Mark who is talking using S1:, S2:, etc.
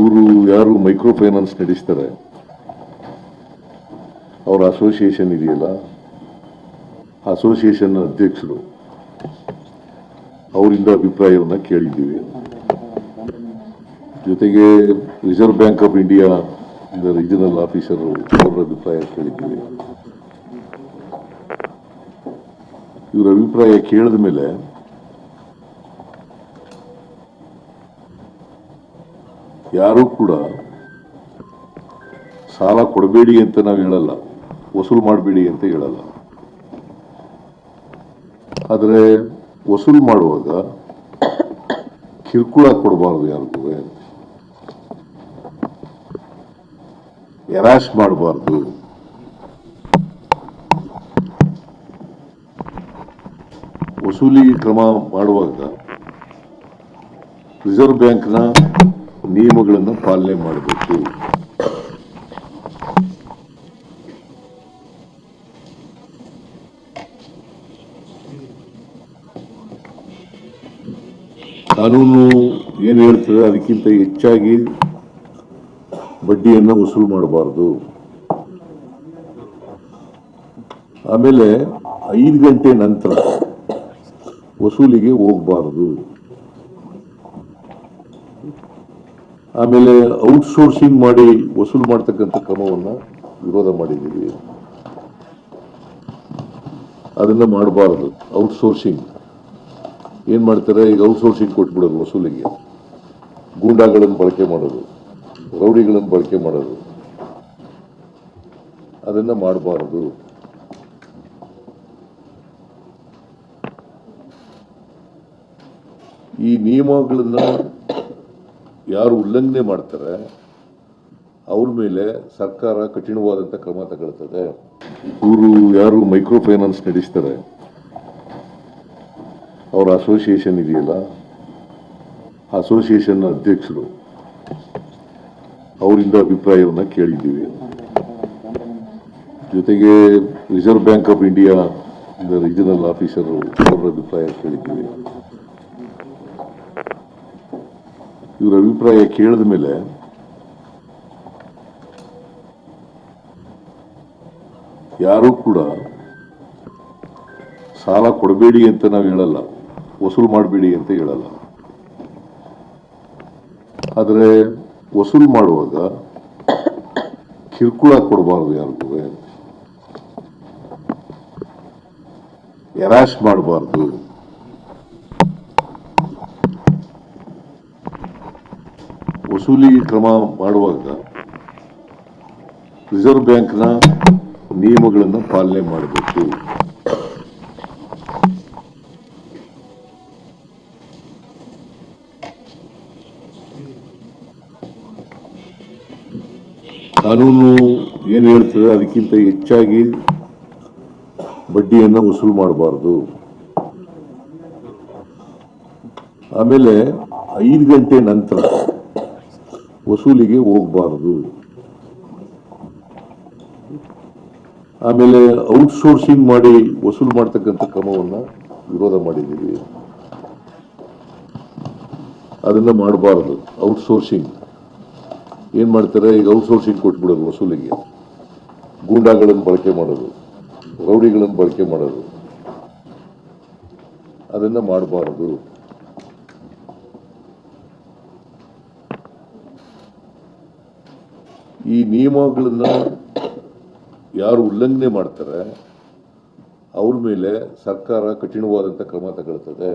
S1: ಇವರು ಯಾರು micro finance ನಡೆಸ್ತಾರೆ ಅವರ ಅಸೋಸಿಯೇಷನ್ ಇದೆಯಲ್ಲ, ಅಸೋಸಿಯೇಷನ್ ಅಧ್ಯಕ್ಷರು ಅವರಿಂದ ಅಭಿಪ್ರಾಯವನ್ನು ಕೇಳಿದ್ದೀವಿ. ಜೊತೆಗೆ reserve bank of India regional officer ಅವರ ಅಭಿಪ್ರಾಯ ಕೇಳಿದ್ದೀವಿ. ಇವರ ಅಭಿಪ್ರಾಯ ಕೇಳಿದ ಮೇಲೆ ಯಾರೂ ಕೂಡ ಸಾಲ ಕೊಡಬೇಡಿ ಅಂತ ನಾವು ಹೇಳಲ್ಲ, ವಸೂಲು ಮಾಡಬೇಡಿ ಅಂತ ಹೇಳಲ್ಲ. ಆದರೆ ವಸೂಲು ಮಾಡುವಾಗ ಕಿರುಕುಳ ಕೊಡಬಾರ್ದು, ಯಾರಿಗೂ ಹ್ಯಾರಾಸ್ ಮಾಡಬಾರ್ದು. ವಸೂಲಿ ಕ್ರಮ ಮಾಡುವಾಗ ರಿಸರ್ವ್ ಬ್ಯಾಂಕ್ನ ನಿಯಮಗಳನ್ನು ಪಾಲನೆ ಮಾಡಬೇಕು. ಕಾನೂನು ಏನು ಹೇಳ್ತದೆ ಅದಕ್ಕಿಂತ ಹೆಚ್ಚಾಗಿ ಬಡ್ಡಿಯನ್ನು ವಸೂಲು ಮಾಡಬಾರ್ದು. ಆಮೇಲೆ 5 ಗಂಟೆ ನಂತರ ವಸೂಲಿಗೆ ಹೋಗಬಾರದು. ಆಮೇಲೆ ಔಟ್ಸೋರ್ಸಿಂಗ್ ಮಾಡಿ ವಸೂಲು ಮಾಡ್ತಕ್ಕಂಥ ಕ್ರಮವನ್ನು ವಿರೋಧ ಮಾಡಿದ್ದೀವಿ. ಅದನ್ನ ಮಾಡಬಾರದು. ಔಟ್ಸೋರ್ಸಿಂಗ್ ಏನ್ ಮಾಡ್ತಾರೆ, ಈಗ ಔಟ್ಸೋರ್ಸಿಂಗ್ ಕೊಟ್ಬಿಡೋದು, ವಸೂಲಿಗೆ ಗೂಂಡಾಗಳನ್ನು ಬಳಕೆ ಮಾಡೋದು, ರೌಡಿಗಳನ್ನು ಬಳಕೆ ಮಾಡೋದು, ಅದನ್ನ ಮಾಡಬಾರದು. ಈ ನಿಯಮಗಳನ್ನ ಯಾರು ಉಲ್ಲಂಘನೆ ಮಾಡ್ತಾರೆ ಅವ್ರ ಮೇಲೆ ಸರ್ಕಾರ ಕಠಿಣವಾದಂಥ ಕ್ರಮ ತಗೊಳ್ತದೆ. ಇವರು ಯಾರು ಮೈಕ್ರೋ ಫೈನಾನ್ಸ್ ನಡೆಸ್ತಾರೆ ಅವರ ಅಸೋಸಿಯೇಷನ್ ಇದೆಯಲ್ಲ, ಅಸೋಸಿಯೇಷನ್ ಅಧ್ಯಕ್ಷರು ಅವರಿಂದ ಅಭಿಪ್ರಾಯವನ್ನು ಕೇಳಿದ್ದೀವಿ. ಜೊತೆಗೆ reserve bank of India regional officer ಅವರ ಅಭಿಪ್ರಾಯ ಕೇಳಿದ್ದೀವಿ. ಇವರ ಅಭಿಪ್ರಾಯ ಕೇಳಿದ ಮೇಲೆ ಯಾರೂ ಕೂಡ ಸಾಲ ಕೊಡಬೇಡಿ ಅಂತ ನಾವು ಹೇಳಲ್ಲ, ವಸೂಲು ಮಾಡಬೇಡಿ ಅಂತ ಹೇಳಲ್ಲ. ಆದರೆ ವಸೂಲು ಮಾಡುವಾಗ ಕಿರುಕುಳ ಕೊಡಬಾರ್ದು, ಯಾರಿಗೂ ಹ್ಯಾರಾಸ್ ಮಾಡಬಾರ್ದು. ವಸೂಲಿ ಕ್ರಮ ಮಾಡುವಾಗ ರಿಸರ್ವ್ ಬ್ಯಾಂಕ್ನ ನಿಯಮಗಳನ್ನು ಪಾಲನೆ ಮಾಡಬೇಕು. ಕಾನೂನು ಏನು ಹೇಳ್ತದೆ ಅದಕ್ಕಿಂತ ಹೆಚ್ಚಾಗಿ ಬಡ್ಡಿಯನ್ನು ವಸೂಲು ಮಾಡಬಾರದು. ಆಮೇಲೆ 5 ಗಂಟೆ ನಂತರ ವಸೂಲಿಗೆ ಹೋಗಬಾರದು. ಆಮೇಲೆ ಔಟ್ಸೋರ್ಸಿಂಗ್ ಮಾಡಿ ವಸೂಲು ಮಾಡ್ತಕ್ಕಂಥ ಕ್ರಮವನ್ನು ವಿರೋಧ ಮಾಡಿದ್ದೀವಿ. ಅದನ್ನ ಮಾಡಬಾರದು. ಔಟ್ಸೋರ್ಸಿಂಗ್ ಏನ್ ಮಾಡ್ತಾರೆ, ಈಗ ಔಟ್ಸೋರ್ಸಿಂಗ್ ಕೊಟ್ಬಿಡೋದು, ವಸೂಲಿಗೆ ಗೂಂಡಾಗಳನ್ನು ಬಳಕೆ ಮಾಡೋದು, ರೌಡಿಗಳನ್ನು ಬಳಕೆ ಮಾಡೋದು, ಅದನ್ನ ಮಾಡಬಾರದು. ಈ ನಿಯಮಗಳನ್ನ ಯಾರು ಉಲ್ಲಂಘನೆ ಮಾಡ್ತಾರೆ ಅವ್ರ ಮೇಲೆ ಸರ್ಕಾರ ಕಠಿಣವಾದಂಥ ಕ್ರಮ ತಗೊಳ್ತದೆ.